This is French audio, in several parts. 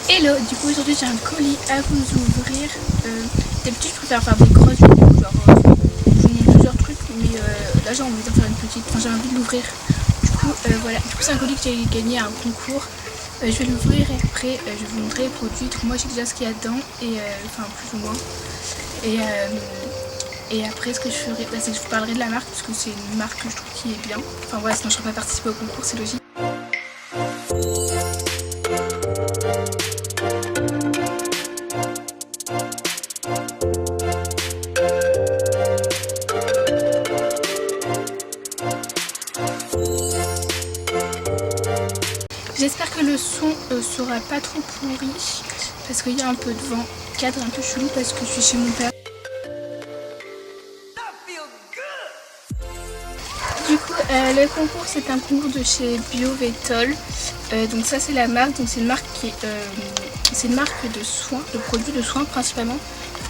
Hello, du coup aujourd'hui j'ai un colis à vous ouvrir. D'habitude je préfère faire des grosses vidéos, genre je vous montre plusieurs trucs, mais là j'ai envie d'en faire une petite, enfin j'ai envie de l'ouvrir. Du coup voilà, du coup c'est un colis que j'ai gagné à un concours. Je vais l'ouvrir et après je vais vous montrer les produits. Donc moi je sais déjà ce qu'il y a dedans, et enfin plus ou moins. Et après ce que je ferai, c'est que je vous parlerai de la marque, parce que c'est une marque que je trouve qui est bien. Enfin voilà, sinon je ne serais pas participé au concours, c'est logique. J'espère que le son sera pas trop pourri, parce qu'il y a un peu de vent, cadre un peu chelou parce que je suis chez mon père. Du coup, le concours c'est un concours de chez Biovetol. Donc ça c'est la marque, donc c'est une marque qui c'est une marque de soins, de produits de soins principalement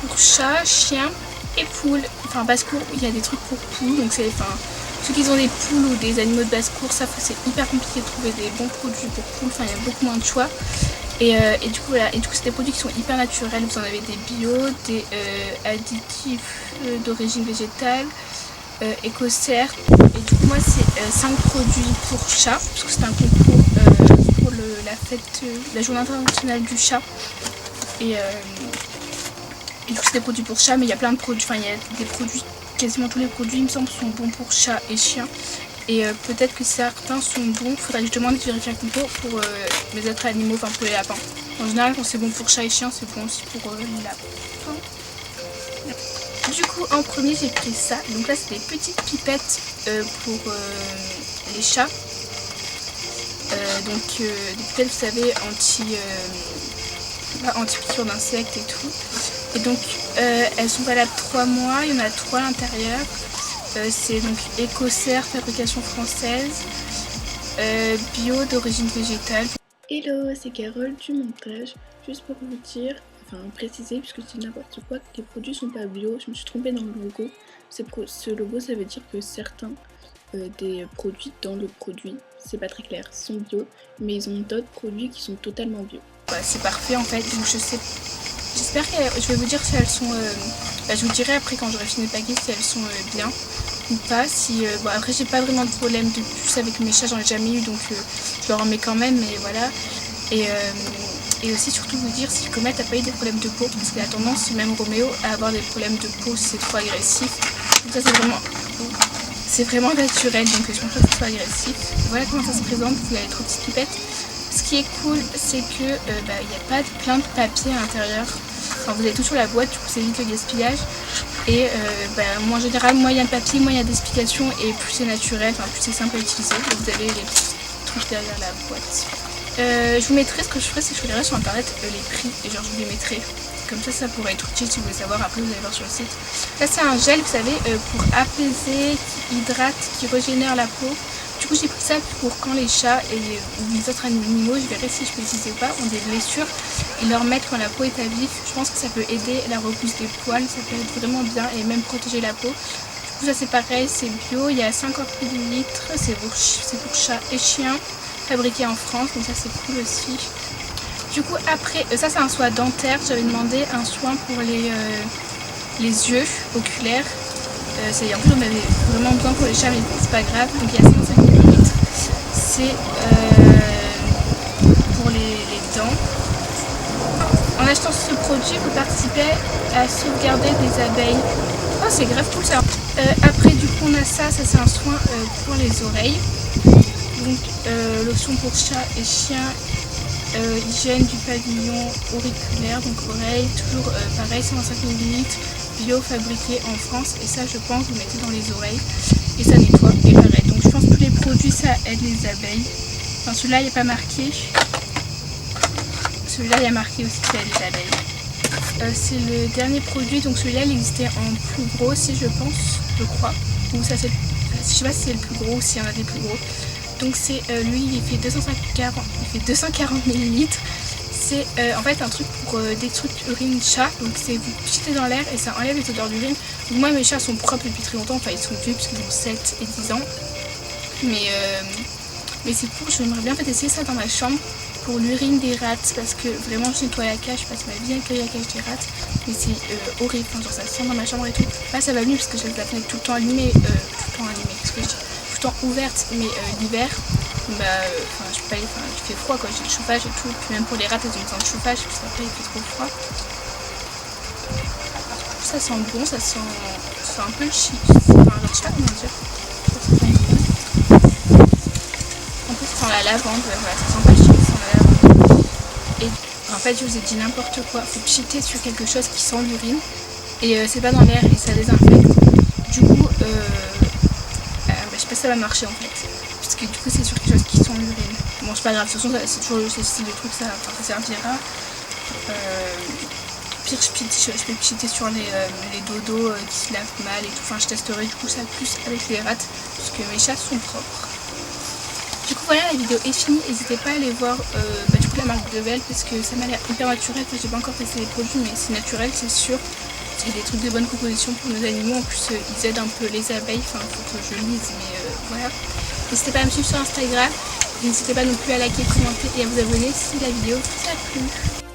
pour chats, chiens et poules. Enfin basse-cour, il y a des trucs pour poules, donc c'est ceux qui ont des poules ou des animaux de basse-cour, ça c'est hyper compliqué de trouver des bons produits pour poules, enfin il y a beaucoup moins de choix. Et du coup voilà, et du coup c'est des produits qui sont hyper naturels, vous en avez des bio, des additifs d'origine végétale, écossaire. Et du coup moi c'est 5 produits pour chat, parce que c'est un concours pour la fête, la journée internationale du chat. Et du coup c'est des produits pour chat, mais il y a plein de produits, enfin il y a des produits, quasiment tous les produits il me semble sont bons pour chat et chien. Et peut-être que certains sont bons, il faudrait que je demande de vérifier un concours pour les autres animaux, enfin pour les lapins. En général quand c'est bon pour chat et chien, c'est bon aussi pour les lapins. Du coup en premier j'ai pris ça, donc là c'est des petites pipettes pour les chats. Donc des pipettes vous savez anti-piqûres d'insectes et tout. Et donc elles sont valables 3 mois, il y en a 3 à l'intérieur. C'est donc écossaire, fabrication française, bio d'origine végétale. Hello, c'est Carole du montage. Juste pour vous dire, enfin préciser, puisque c'est n'importe quoi, que les produits sont pas bio. Je me suis trompée dans le logo. Ce logo ça veut dire que certains des produits dans le produit, c'est pas très clair, sont bio, mais ils ont d'autres produits qui sont totalement bio. Bah, c'est parfait en fait, donc je sais. J'espère que je vais vous dire si elles sont. Je vous dirai après quand j'aurai fini de paquer si elles sont bien ou pas. Si, bon, après j'ai pas vraiment de problème de puce avec mes chats, j'en ai jamais eu, donc je leur en mets quand même, mais voilà. Et aussi surtout vous dire si Comet a pas eu des problèmes de peau, parce qu'il a tendance, même Roméo, à avoir des problèmes de peau si c'est trop agressif. Donc ça c'est vraiment naturel, donc je pense pas que ce soit agressif. Voilà comment ça se présente, vous avez les 3 petites pipettes. Ce qui est cool, c'est que il n'y a pas plein de papier à l'intérieur. Enfin, vous avez tout sur la boîte, du coup c'est vite le gaspillage. Et moi, en général, moins il y a de papier, moins il y a d'explications, et plus c'est naturel, enfin plus c'est simple à utiliser. Donc, vous avez les petits trucs derrière la boîte. Je vous mettrai, ce que je ferai, c'est que je regarderai sur internet les prix, et genre je vous les mettrai. Comme ça pourrait être utile si vous voulez savoir. Après vous allez voir sur le site. Là c'est un gel, vous savez, pour apaiser, qui hydrate, qui régénère la peau. Du coup j'ai pris ça pour quand les chats ou les autres animaux, je verrai si je peux l'utiliser ou pas, ont des blessures, et leur mettre quand la peau est à vif. Je pense que ça peut aider la repousse des poils, ça peut être vraiment bien, et même protéger la peau. Du coup ça c'est pareil, c'est bio, il y a 50 ml, c'est pour chats et chiens, fabriqué en France, donc ça c'est cool aussi. Du coup après, ça c'est un soin dentaire, j'avais demandé un soin pour les yeux oculaires. En plus on avait vraiment besoin pour les chats, mais c'est pas grave, donc il y a 55 ml. C'est pour les dents. En achetant ce produit, vous participez à sauvegarder des abeilles. Oh c'est grave cool ça. Après du coup on a ça c'est un soin pour les oreilles. Donc lotion pour chat et chien. Hygiène du pavillon auriculaire, donc oreille, toujours pareil, 125 ml, bio, fabriqué en France, et ça je pense vous mettez dans les oreilles et ça nettoie, et pareil, donc je pense que tous les produits ça aide les abeilles. Enfin celui-là il n'y a pas marqué, celui-là il y a marqué aussi que ça aide les abeilles. C'est le dernier produit, donc celui-là il existait en plus gros aussi je pense, je crois, ou ça c'est, je sais pas si c'est le plus gros ou s'il y en a des plus gros. Donc c'est lui il fait 240 ml. C'est en fait un truc pour détruire l'urine de chat. Donc c'est vous jetez dans l'air et ça enlève les odeurs d'urine. Moi mes chats sont propres depuis très longtemps, enfin ils sont vieux parce qu'ils ont 7 et 10 ans. Mais c'est cool, j'aimerais bien essayer ça dans ma chambre pour l'urine des rats, parce que vraiment je nettoie la cage, je passe ma vie à nettoyer la cage des rats, mais c'est horrible, enfin, genre ça sent dans ma chambre et tout. Là ça va mieux parce que j'ai la fenêtre tout le temps allumée, qu'est-ce que je dis, tout le temps ouverte, mais l'hiver, enfin je peux pas aller, enfin il fait froid quoi, j'ai le chauffage et tout, puis même pour les rats elles ont besoin de chauffage, parce qu'après il fait trop froid. Ça sent bon, ça sent un peu chic, enfin genre je sais pas comment dire. En plus ça sent la lavande, voilà, ça sent pas chic, ça sent la lavande. Et en fait je vous ai dit n'importe quoi, faut pchiter sur quelque chose qui sent l'urine et c'est pas dans l'air et ça désinfecte. Du coup je sais pas si ça va marcher en fait, parce que du coup c'est sur quelque chose qui sent l'urine. Bon c'est pas grave, de toute façon c'est toujours le style de truc, ça servira. Pire je peux pchiter sur les dodos qui se lavent mal et tout, enfin je testerai du coup ça plus avec les rats, parce que mes chats sont propres. Du coup voilà, la vidéo est finie, n'hésitez pas à aller voir du coup la marque Devel parce que ça m'a l'air hyper naturel, enfin, j'ai pas encore testé les produits mais c'est naturel c'est sûr, c'est des trucs de bonne composition pour nos animaux, en plus ils aident un peu les abeilles, enfin faut que je lise mais voilà. N'hésitez pas à me suivre sur Instagram, n'hésitez pas non plus à liker, commenter et à vous abonner si la vidéo vous a plu.